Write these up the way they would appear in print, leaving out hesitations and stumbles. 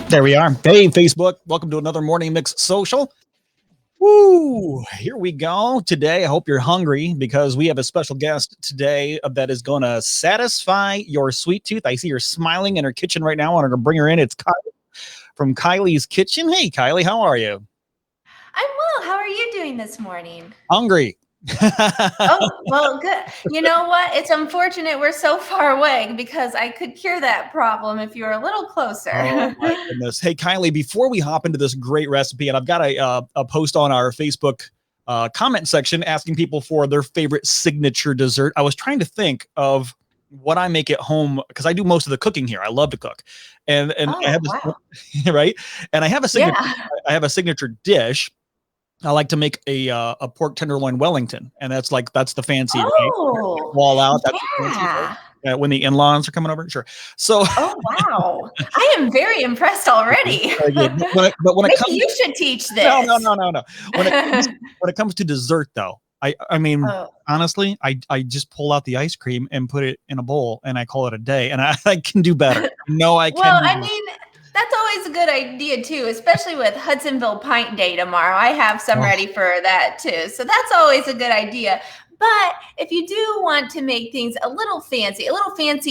There we are. Hey, Facebook. Welcome to another Morning Mix Social. Woo! Here we go. Today, I hope you're hungry because we have a special guest today that is going to satisfy your sweet tooth. I see her smiling in her kitchen right now. I want to bring her in. It's Kylie from Kylie's Kitchen. Hey, Kylie, how are you? I'm well. How are you doing this morning? Hungry. Oh, well, good. You know what? It's unfortunate we're so far away because I could cure that problem if you were a little closer. Oh my goodness. Hey, Kylie, before we hop into this great recipe, and I've got a post on our Facebook comment section asking people for their favorite signature dessert. I was trying to think of what I make at home because I do most of the cooking here. I love to cook. And I have this, wow. right? And I have a signature, Yeah. I have a signature dish. I like to make a pork tenderloin Wellington, and that's the fancy, right? Oh, Wall out. That's the fancy, yeah. right? When the in-laws are coming over, sure. So Oh, wow. I am very impressed already. very good. But when it Maybe comes, you should teach this. no. When it comes to dessert, though, I mean, Oh. honestly, I just pull out the ice cream and put it in a bowl, and I call it a day, and I can do better. No, I can. Well, I mean, that's always a good idea too, especially with Hudsonville Pint Day tomorrow. I have some ready for that too. So that's always a good idea. But if you do want to make things a little fancy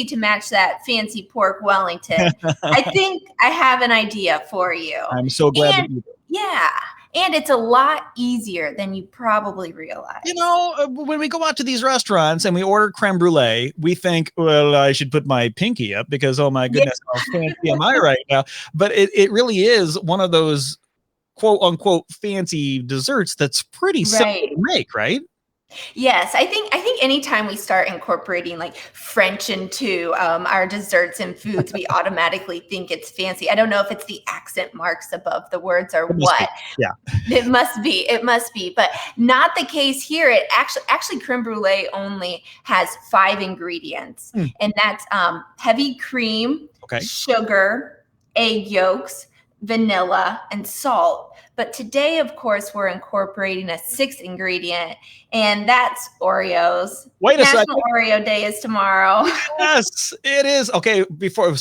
to match that fancy pork Wellington, I think I have an idea for you. I'm so glad that you do. Yeah. And it's a lot easier than you probably realize. You know, when we go out to these restaurants and we order creme brulee, we think, well, I should put my pinky up because, oh my goodness, how fancy am I right now? But it really is one of those quote unquote fancy desserts that's pretty simple to make, right? Yes, I think anytime we start incorporating like French into our desserts and foods, we automatically think it's fancy. I don't know if it's the accent marks above the words or what. Yeah, it must be, but not the case here. It actually creme brulee only has 5 ingredients, and that's heavy cream, sugar, egg yolks, vanilla, and salt. But today, of course, we're incorporating a 6th ingredient, and that's Oreos. Wait a second. National Oreo Day is tomorrow. Yes, it is. Okay, before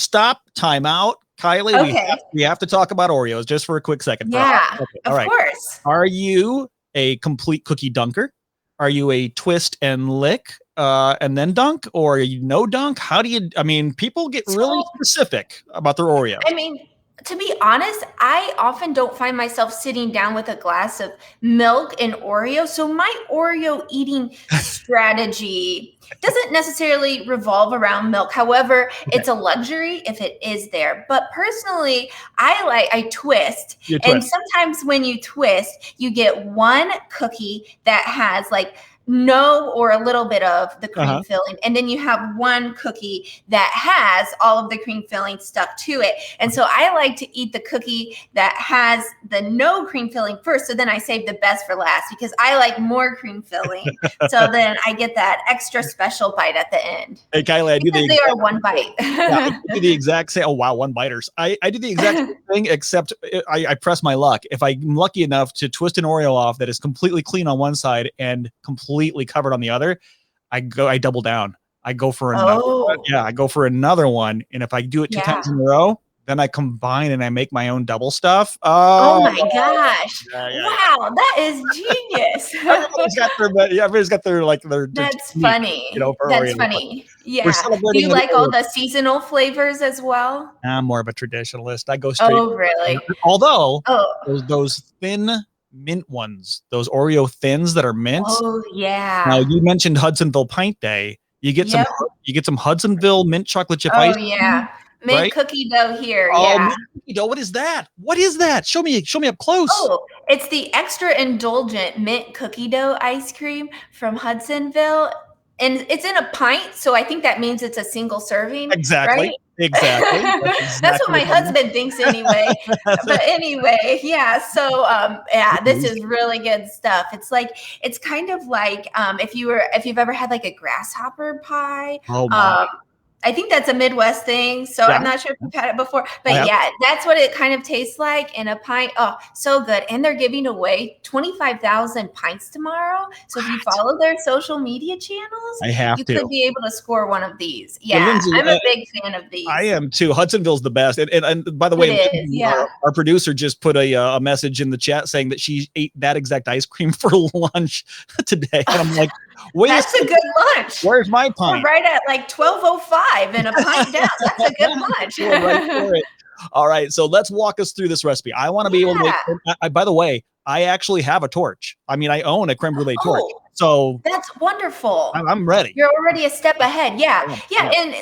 time out, Kylie, we have to talk about Oreos just for a quick second. Yeah, of course. Are you a complete cookie dunker? Are you a twist and lick and then dunk, or are you no dunk? How do you, I mean, people get really specific about their Oreos. I mean, to be honest, I often don't find myself sitting down with a glass of milk and Oreo. So my Oreo eating strategy doesn't necessarily revolve around milk. However, it's a luxury if it is there. But personally, I twist. And sometimes when you twist, you get one cookie that has like no or a little bit of the cream filling, and then you have one cookie that has all of the cream filling stuck to it. And so I like to eat the cookie that has the no cream filling first, so then I save the best for last because I like more cream filling. So then I get that extra special bite at the end. Hey Kylie, I do they are one bite. I do the exact same. Oh wow, one biters. I do the exact same thing, except I press my luck. If I'm lucky enough to twist an Oreo off that is completely clean on one side and completely covered on the other, I double down. I go for another one. Yeah, I go for another one. And if I do it 2 times in a row, then I combine and I make my own double stuff. Oh my gosh. Wow, that is genius. Everybody's got their That's funny. That's funny. Yeah. Do you like all the seasonal flavors as well? I'm more of a traditionalist. I go straight. Oh, really? Although those thin mint ones, those Oreo thins that are mint. Oh yeah. Now you mentioned Hudsonville Pint Day. You get some Hudsonville mint chocolate chip ice. Oh yeah. Mint cookie dough here. Mint cookie dough. What is that? What is that? Show me up close. Oh, it's the extra indulgent mint cookie dough ice cream from Hudsonville. And it's in a pint, so I think that means it's a single serving. Exactly. Right? Exactly. That's what my husband thinks anyway. But anyway, yeah. So this is really good stuff. It's kind of like if you've ever had like a grasshopper pie. Oh my. I think that's a Midwest thing. So Yeah. I'm not sure if you've had it before, I but have. yeah, that's what it kind of tastes like in a pint. Oh, so good. And they're giving away 25,000 pints tomorrow. So if you follow their social media channels, I have you to. could be able to score one of these. Yeah, Yeah, Lindsay, I'm a big fan of these. I am too. Hudsonville's the best. And by the way, It is, Lindsay, yeah. our producer just put a message in the chat saying that she ate that exact ice cream for lunch today. And I'm like, wait, that's a good lunch. Where's my We're pint? right at like 12:05 and a pint down. That's a good lunch. Right for it. All right, so let's walk us through this recipe. I want to be able to make, by the way, I actually have a torch. I mean, I own a creme brulee torch. So that's wonderful. I'm ready. You're already a step ahead. Yeah. And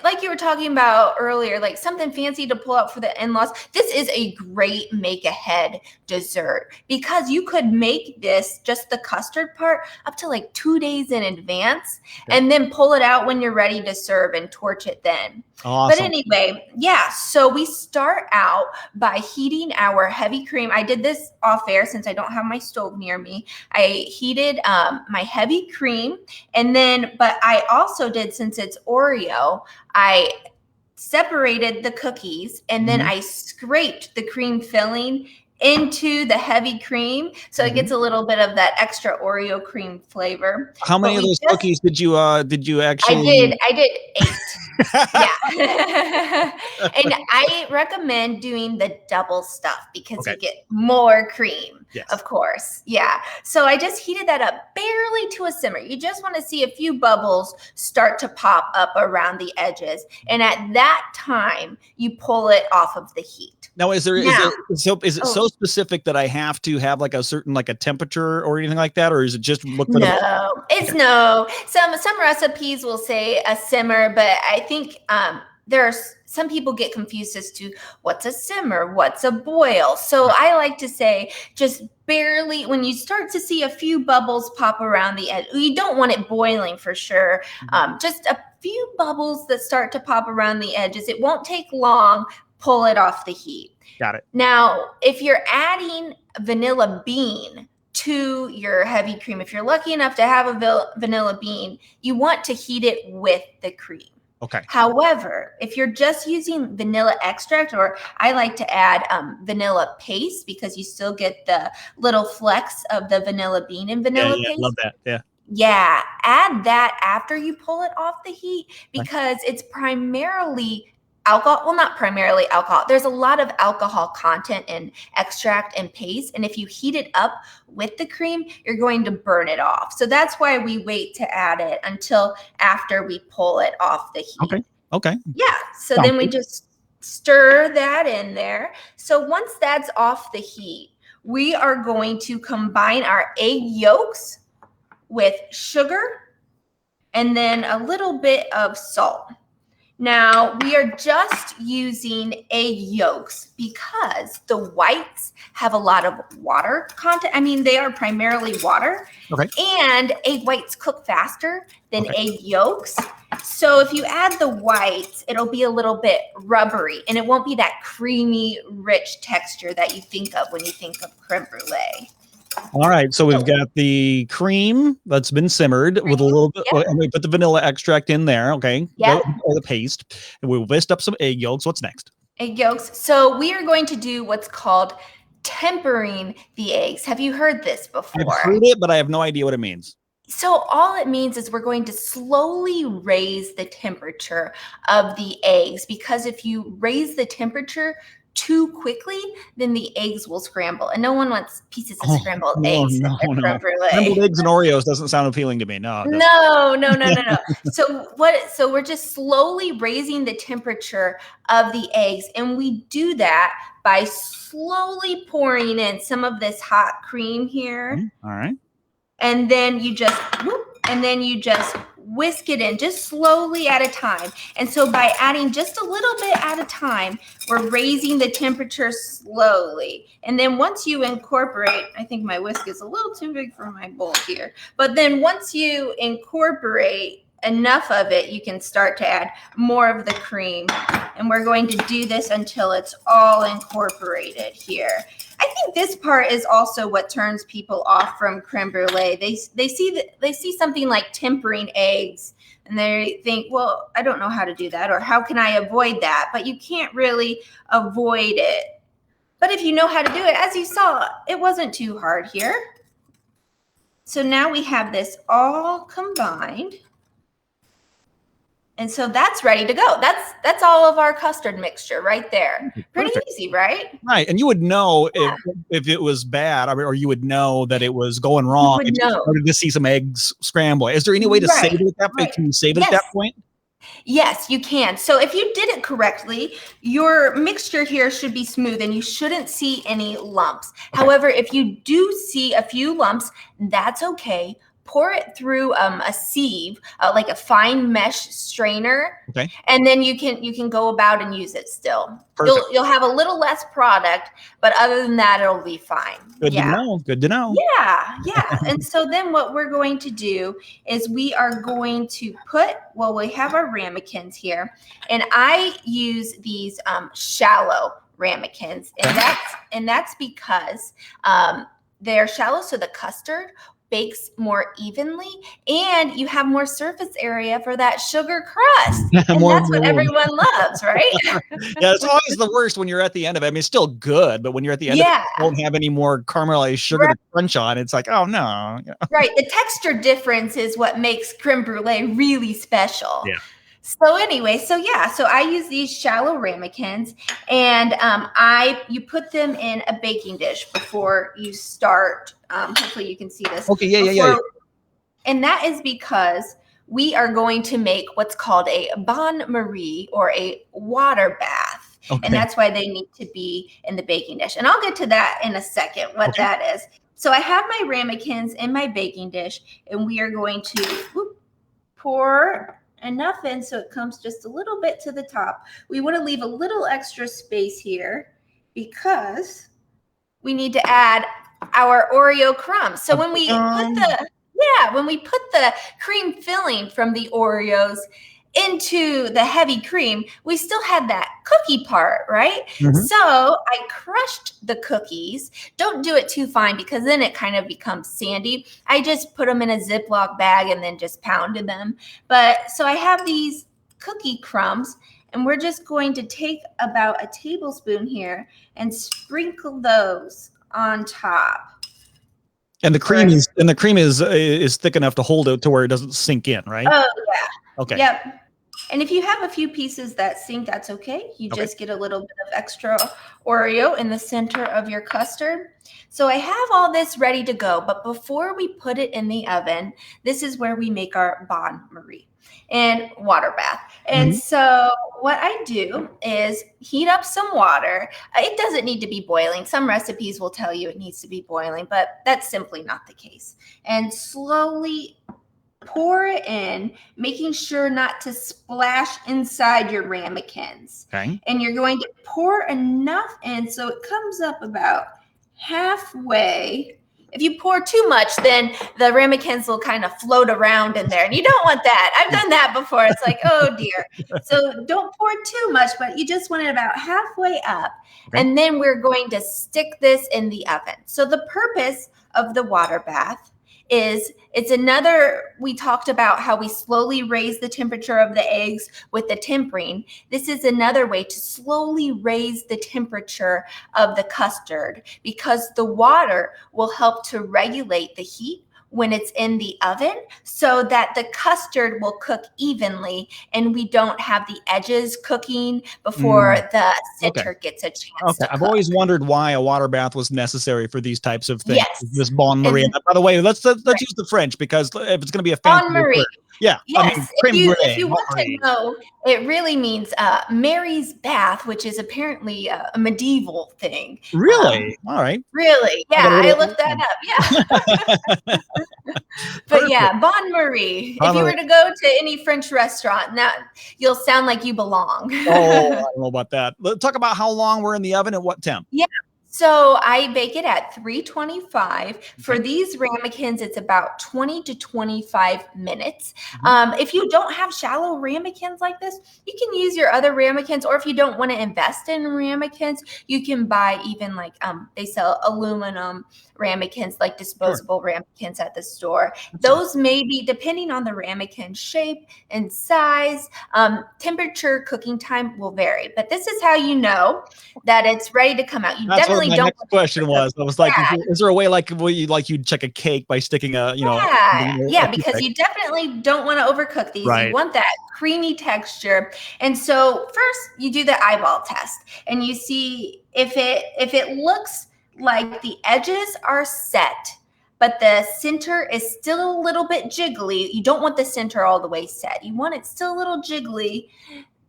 like you were talking about earlier, like something fancy to pull out for the in-laws. This is a great make ahead dessert because you could make this, just the custard part, up to like 2 days in advance and then pull it out when you're ready to serve and torch it then. Awesome. But anyway, yeah, so we start out by heating our heavy cream. I did this off air since I don't have my stove near me. I heated my heavy cream, and then, but I also did, since it's Oreo, I separated the cookies and then I scraped the cream filling into the heavy cream, so it gets a little bit of that extra Oreo cream flavor. How many of those cookies did you actually? I did 8. Yeah. And I recommend doing the double stuff because you get more cream, of course. Yeah. So I just heated that up barely to a simmer. You just want to see a few bubbles start to pop up around the edges. And at that time, you pull it off of the heat. Now, is it so specific that I have to have like a certain, like a temperature or anything like that? Or is it just look for some recipes will say a simmer, but I think some people get confused as to what's a simmer, what's a boil. So I like to say just barely, when you start to see a few bubbles pop around the edge, you don't want it boiling for sure. Just a few bubbles that start to pop around the edges. It won't take long. Pull it off the heat. Got it. Now, if you're adding vanilla bean to your heavy cream, if you're lucky enough to have a vanilla bean, you want to heat it with the cream. Okay. However, if you're just using vanilla extract, or I like to add vanilla paste because you still get the little flecks of the vanilla bean in vanilla paste. Love that. Yeah. Yeah, add that after you pull it off the heat because it's primarily alcohol. Well, not primarily alcohol. There's a lot of alcohol content in extract and paste. And if you heat it up with the cream, you're going to burn it off. So that's why we wait to add it until after we pull it off the heat. Okay. Yeah. So then we just stir that in there. So once that's off the heat, we are going to combine our egg yolks with sugar and then a little bit of salt. Now, we are just using egg yolks because the whites have a lot of water content. I mean, they are primarily water. Okay. And egg whites cook faster than egg yolks. So if you add the whites, it'll be a little bit rubbery and it won't be that creamy, rich texture that you think of when you think of creme brulee. All right, so we've got the cream that's been simmered with a little bit, and we put the vanilla extract in there, okay? Yeah. Or the paste, and we'll whisk up some egg yolks. What's next? Egg yolks. So we are going to do what's called tempering the eggs. Have you heard this before? I've heard it, but I have no idea what it means. So all it means is we're going to slowly raise the temperature of the eggs, because if you raise the temperature too quickly, then the eggs will scramble, and no one wants pieces of scrambled eggs. Scrambled eggs and Oreos doesn't sound appealing to me. No. So we're just slowly raising the temperature of the eggs, and we do that by slowly pouring in some of this hot cream here. All right. And then you just whisk it in just slowly at a time. And so by adding just a little bit at a time, we're raising the temperature slowly. And then once you incorporate, I think my whisk is a little too big for my bowl here, but then once you incorporate enough of it, you can start to add more of the cream. And we're going to do this until it's all incorporated here. I think this part is also what turns people off from creme brulee. They see something like tempering eggs, and they think, well, I don't know how to do that, or how can I avoid that? But you can't really avoid it. But if you know how to do it, as you saw, it wasn't too hard here. So now we have this all combined. And so that's ready to go. That's all of our custard mixture right there. Pretty easy, right? Right. And you would know if it was bad, or you would know that it was going wrong. You would know. Started to see some eggs scramble. Is there any way to save it at that point? Can you save it at that point? Yes, you can. So if you did it correctly, your mixture here should be smooth and you shouldn't see any lumps. However, if you do see a few lumps, that's okay. Pour it through a sieve, like a fine mesh strainer, and then you can go about and use it still. You'll have a little less product, but other than that, it'll be fine. Good to know. Good to know. Yeah. And so then what we're going to do is we are going to we have our ramekins here, and I use these shallow ramekins, and that's because they're shallow, so the custard bakes more evenly, and you have more surface area for that sugar crust. And that's what everyone loves, right? Yeah, it's always the worst when you're at the end of it. I mean, it's still good, but when you're at the end of it, you don't have any more caramelized sugar to crunch on. It's like, oh no. Right. The texture difference is what makes creme brulee really special. Yeah. So anyway, so I use these shallow ramekins, and you put them in a baking dish before you start. Hopefully you can see this. Okay, yeah. And that is because we are going to make what's called a bain-marie, or a water bath. Okay. And that's why they need to be in the baking dish. And I'll get to that in a second, what that is. So I have my ramekins in my baking dish, and we are going to pour enough in so it comes just a little bit to the top. We want to leave a little extra space here because we need to add our Oreo crumbs. So when we put the cream filling from the Oreos into the heavy cream, we still had that cookie part, right? So I crushed the cookies. Don't do it too fine because then it kind of becomes sandy. I just put them in a Ziploc bag and then just pounded them. So I have these cookie crumbs, and we're just going to take about a tablespoon here and sprinkle those on top. And the cream is thick enough to hold it to where it doesn't sink in, right? Oh yeah. Okay. Yep. And if you have a few pieces that sink, that's okay. You just get a little bit of extra Oreo in the center of your custard. So I have all this ready to go, but before we put it in the oven, this is where we make our bain-marie and water bath. And so what I do is heat up some water. It doesn't need to be boiling. Some recipes will tell you it needs to be boiling, but that's simply not the case. And slowly pour it in, making sure not to splash inside your ramekins. Okay. And you're going to pour enough in so it comes up about halfway. If you pour too much, then the ramekins will kind of float around in there, and you don't want that. I've done that before. It's like, oh dear. So don't pour too much, but you just want it about halfway up. Okay. And then we're going to stick this in the oven. So the purpose of the water bath is we talked about how we slowly raise the temperature of the eggs with the tempering. This is another way to slowly raise the temperature of the custard, because the water will help to regulate the heat when it's in the oven so that the custard will cook evenly and we don't have the edges cooking before the center gets a chance to I've cook. always wondered why a water bath was necessary for these types of things. Yes. This bain-marie. By the way, let's use the French, because if it's going to be a fancy word. Yeah. Yes. If you want to know, it really means Mary's bath, which is apparently a medieval thing. Really? All right. Really? Yeah, I looked that up. Yeah. But yeah, bain-marie. If you were to go to any French restaurant, now you'll sound like you belong. Oh, I don't know about that. Let's talk about how long we're in the oven and what temp. Yeah. So I bake it at 325. For Okay. these ramekins, it's about 20 to 25 minutes. Mhm. If you don't have shallow ramekins like this, you can use your other ramekins, or if you don't want to invest in ramekins, you can buy even like they sell aluminum ramekins, like Sure. disposable ramekins at the store. That's it. Those may be, depending on the ramekin shape and size, temperature, cooking time will vary. But this is how you know that it's ready to come out. You That's what definitely my don't next want question to was. I was like, is there a way like will you like you'd check a cake by sticking a, yeah, because toothpick? you definitely don't want to overcook these. You Right. want that creamy texture. And so first you do the eyeball test and you see if it looks like the edges are set, but the center is still a little bit jiggly. You don't want the center all the way set. You want it still a little jiggly,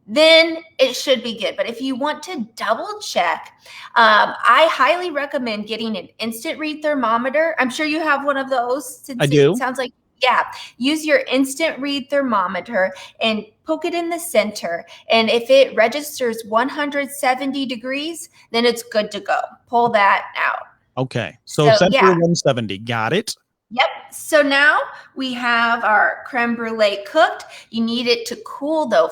then it should be good. But if you want to double check, I highly recommend getting an instant read thermometer. I'm sure you have one of those I since it do. sounds like, yeah, use your instant read thermometer and poke it in the center. And if it registers 170 degrees, then it's good to go. Pull that out. Okay. So So, center yeah. 170. Got it. Yep. So now we have our creme brulee cooked. You need it to cool though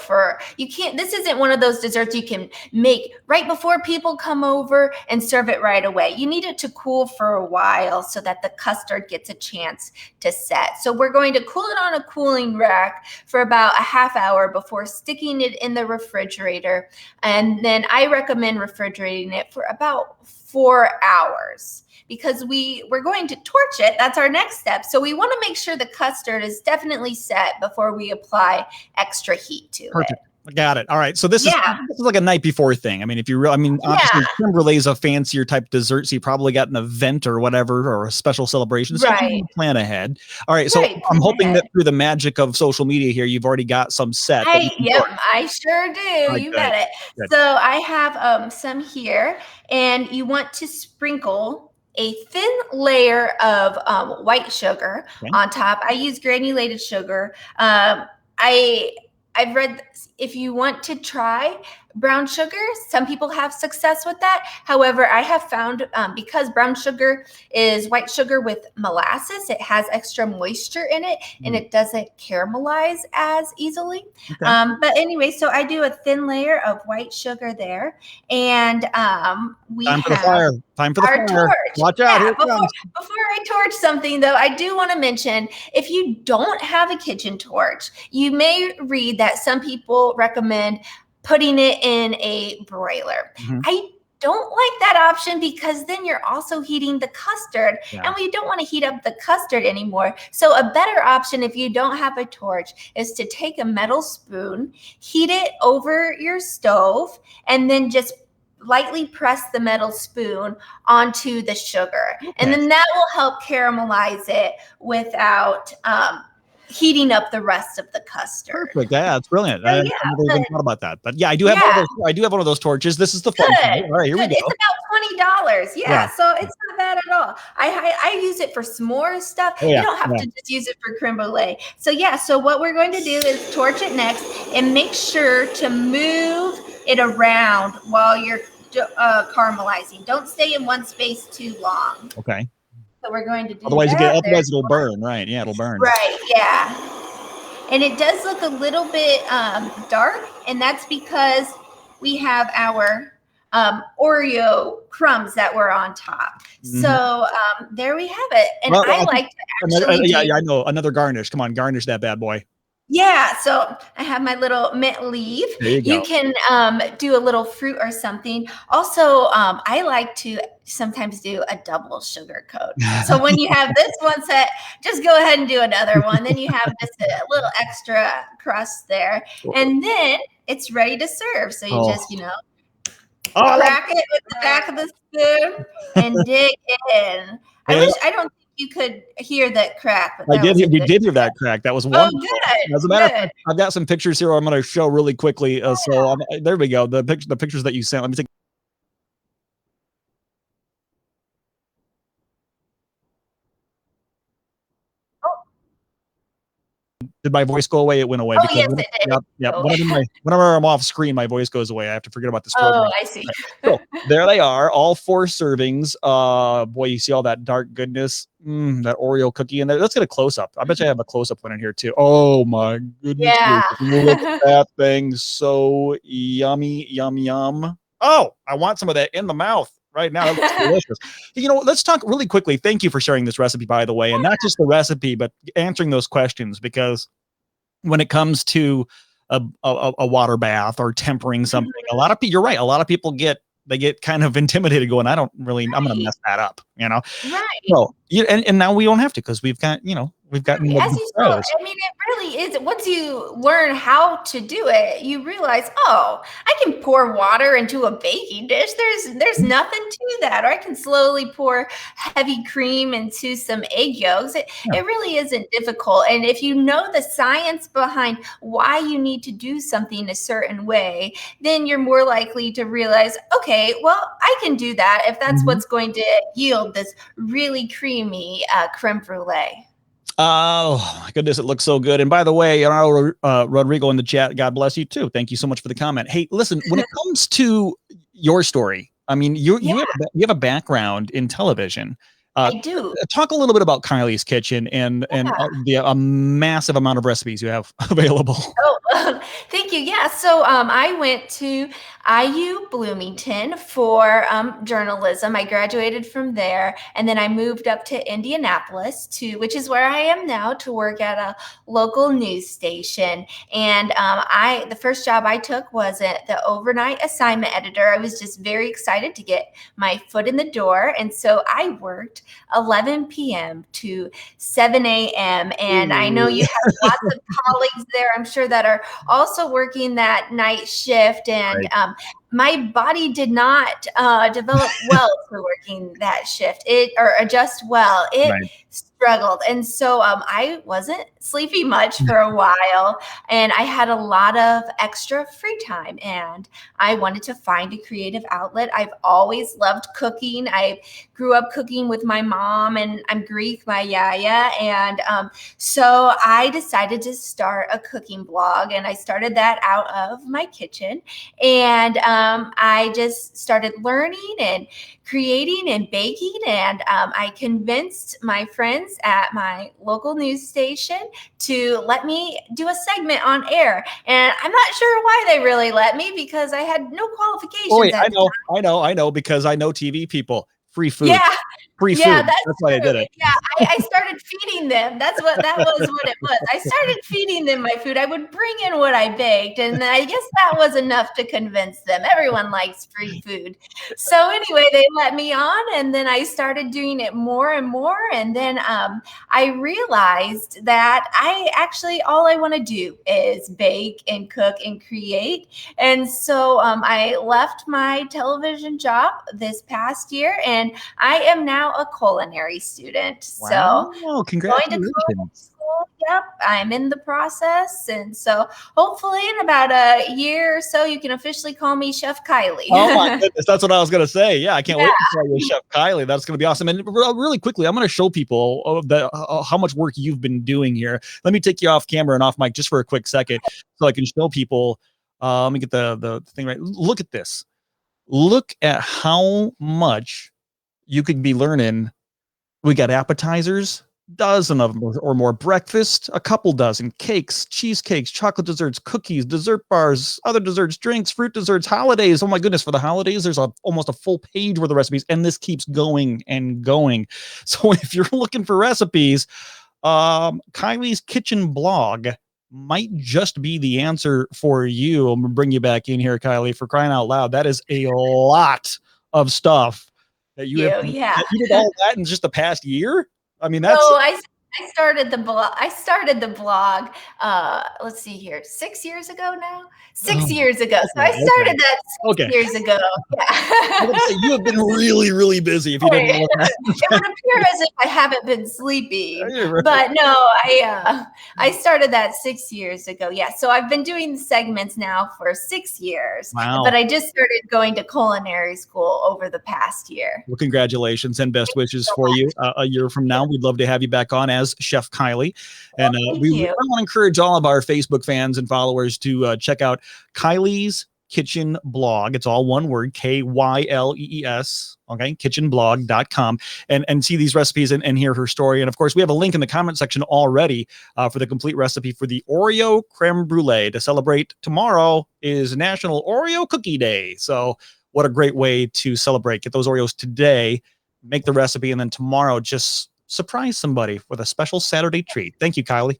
this isn't one of those desserts you can make right before people come over and serve it right away. You need it to cool for a while so that the custard gets a chance to set. So we're going to cool it on a cooling rack for about a half hour before sticking it in the refrigerator. And then I recommend refrigerating it for about 4 hours, because we're going to torch it. That's our next step. So we want to make sure the custard is definitely set before we apply extra heat to Perfect. it. Got it. All right. So this is like a night before thing. I mean, if you really, I mean, obviously creme brulee is a fancier type dessert, so you probably got an event or whatever or a special celebration. So you can plan ahead. All right. So I'm hoping that through the magic of social media here, you've already got some set. I sure do. Right, You good, bet it. good. So I have some here, and you want to sprinkle a thin layer of white sugar on top. I use granulated sugar. I've read if you want to try brown sugar, some people have success with that. However, I have found because brown sugar is white sugar with molasses, it has extra moisture in it and it doesn't caramelize as easily. But anyway, so I do a thin layer of white sugar there, and we Time for have the fire. Time for the our fire. torch. Watch out. Here it Before comes. I torch something, though, I do want to mention, if you don't have a kitchen torch, you may read that some people recommend putting it in a broiler. I don't like that option because then you're also heating the custard, and we don't want to heat up the custard anymore. So a better option, if you don't have a torch, is to take a metal spoon, heat it over your stove, and then just lightly press the metal spoon onto the sugar. And then that will help caramelize it without heating up the rest of the custard. Perfect. Yeah, it's brilliant. So, I never even thought about that. But yeah, I do have one of those. I do have one of those torches. This is the fun part. All right, here we go. It's about $20. Yeah, so it's not bad at all. I use it for s'more stuff. You don't have to just use it for creme brulee. So yeah, so what we're going to do is torch it next and make sure to move it around while you're caramelizing. Don't stay in one space too long. Okay. So we're going to do otherwise that. It'll burn, right? Yeah, it'll burn. Right, yeah. And it does look a little bit dark, and that's because we have our Oreo crumbs that were on top. So there we have it. And I like to actually I know. Another garnish. Come on, garnish that bad boy. Yeah, so I have my little mint leaf. There you go. Can do a little fruit or something. Also, I like to sometimes do a double sugar coat. So when you have this one set, just go ahead and do another one. Then you have just a little extra crust there. And then it's ready to serve. So you just, crack it with the back of the spoon and dig in. I don't think you could hear that crack. But we did hear that crack. That was wonderful. Good. As a matter of fact, I've got some pictures here I'm going to show really quickly. So there we go. The pictures that you sent. Let me take. Did my voice go away? It went away Oh, because yes, it did. yep. Oh, Whenever I'm off screen, my voice goes away. I have to forget about this program. I see. Right. So there they are, all 4 servings. Boy, you see all that dark goodness. That Oreo cookie in there. Let's get a close up. I bet you I have a close up one in here too. Oh my goodness Yeah. gracious. Look at that thing. So yummy, yum, yum. Oh, I want some of that in the mouth right now. That looks delicious. You know, let's talk really quickly. Thank you for sharing this recipe, by the way, and not just the recipe, but answering those questions, because when it comes to a water bath or tempering something, a lot of people, you're right, a lot of people get kind of intimidated going, I'm gonna Right. mess that up, you know. Right. So and now we don't have to, because we've gotten Right. As the you saw, pros. I mean, it really is. Once you learn how to do it, you realize, oh, I can pour water into a baking dish. There's nothing to that. Or I can slowly pour heavy cream into some egg yolks. Yeah. It really isn't difficult. And if you know the science behind why you need to do something a certain way, then you're more likely to realize, okay, well, I can do that if that's what's going to yield this really creamy creme brulee. Oh my goodness, it looks so good. And by the way, Rodrigo in the chat, God bless you too. Thank you so much for the comment. Hey, listen, when it comes to your story, I mean, you have a background in television. I do. Talk a little bit about Kylie's Kitchen and the massive amount of recipes you have available. Oh, thank you. Yeah. So I went to IU Bloomington for journalism. I graduated from there, and then I moved up to Indianapolis, which is where I am now, to work at a local news station. And the first job I took was the overnight assignment editor. I was just very excited to get my foot in the door, and so I worked 11 p.m. to 7 a.m. And I know you have lots of colleagues there, I'm sure, that are also working that night shift. And my body did not develop well for working that shift, or adjust well. It struggled. And so I wasn't sleepy much for a while, and I had a lot of extra free time, and I wanted to find a creative outlet. I've always loved cooking. I grew up cooking with my mom, and I'm Greek, my yaya. And so I decided to start a cooking blog, and I started that out of my kitchen. And I just started learning and creating and baking. And I convinced my friends at my local news station to let me do a segment on air. And I'm not sure why they really let me, because I had no qualifications. Oh, wait, I know, because I know TV people. Free food. Yeah. Free food. Yeah, that's why I did it. Yeah, I started feeding them. That was what it was. I started feeding them my food. I would bring in what I baked, and I guess that was enough to convince them. Everyone likes free food. So anyway, they let me on, and then I started doing it more and more. And then I realized that all I want to do is bake and cook and create. And so I left my television job this past year, and I am now a culinary student. Wow. So Congratulations. going to culinary school. Yep, I'm in the process. And so hopefully in about a year or so, you can officially call me Chef Kylie. Oh my goodness, that's what I was going to say. Yeah, I can't wait to call you Chef Kylie. That's going to be awesome. And really quickly, I'm going to show people how much work you've been doing here. Let me take you off camera and off mic just for a quick second, so I can show people. Let me get the thing right. Look at this. Look at how much you could be learning. We got appetizers, dozen of them or more, breakfast, a couple dozen, cakes, cheesecakes, chocolate desserts, cookies, dessert bars, other desserts, drinks, fruit desserts, holidays. Oh my goodness, for the holidays, there's almost a full page worth of recipes, and this keeps going and going. So if you're looking for recipes, Kylie's Kitchen blog might just be the answer for you. I'm gonna bring you back in here, Kylie, for crying out loud. That is a lot of stuff. That you did all that in just the past year? I mean, that's. So I started the blog. Let's see here, 6 years ago now. 6 years ago. So I started that 6 years ago. Yeah. You have been really, really busy. If you didn't know that. It would appear as if I haven't been sleeping, but no, I started that 6 years ago. Yeah. So I've been doing the segments now for 6 years. Wow. But I just started going to culinary school over the past year. Well, congratulations and best wishes for you. A year from now, we'd love to have you back on as as Chef Kylie. And Thank we you. want to encourage all of our Facebook fans and followers to check out Kylie's Kitchen Blog. It's all one word, Kylees. Okay, kitchenblog.com, and see these recipes and hear her story. And of course, we have a link in the comment section already for the complete recipe for the Oreo creme brulee. To celebrate, tomorrow is National Oreo Cookie Day. So what a great way to celebrate. Get those Oreos today, make the recipe, and then tomorrow just surprise somebody with a special Saturday treat. Thank you, Kylie.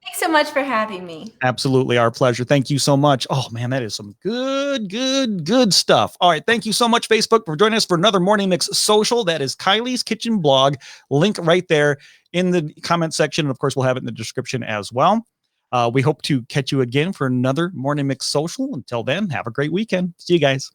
Thanks so much for having me. Absolutely, our pleasure. Thank you so much. Oh man, that is some good stuff. All right, thank you so much, Facebook, for joining us for another Morning Mix Social. That is Kylie's Kitchen Blog. Link right there in the comment section, and of course, we'll have it in the description as well. We hope to catch you again for another Morning Mix Social. Until then, have a great weekend. See you guys.